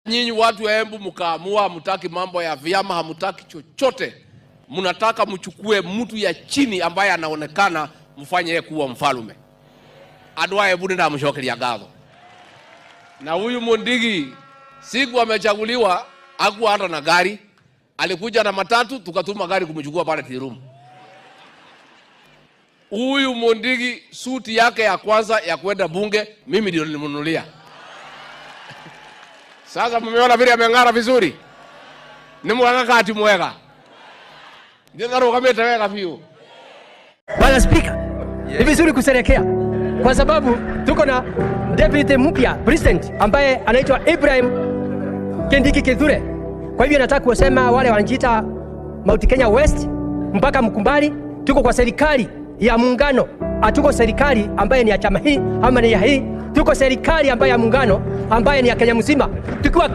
Nyinyi watu wa Embu mkaamua hamtaki mambo ya vyama, hamtaki chochote. Mnataka mchukue mtu ya chini ambaye anaonekana mfanye yeye kuwa mfalme. Adwa Embu ndio amshokelia gatho. Na huyu Mondigi siku amechaguliwa hakuwa hata na gari. Alikuja na matatu tukatuma gari kumchukua pale Tirumu. Huyu Mondigi suti yake ya kwanza ya kwenda bunge mimi ndio nilimnunulia. Sasa mmeona vile ameng'ara vizuri. Ni mwanga kati mwega. Ndio naro kama itaweka vio. Bwana Speaker, ni vizuri kusherekea kwa sababu tuko na deputy mpya president ambaye anaitwa Ibrahim Kindiki Kithure. Kwa hivyo nataka kusema wale wanajiita Mount Kenya West mpaka mkumbali, tuko kwa serikali ya muungano. Hatuko serikali ambaye ni ya chama hii ama ni ya hii. Tuko serikali ambaye ya muungano ambaye ni ya Kenya mzima. Tukiwa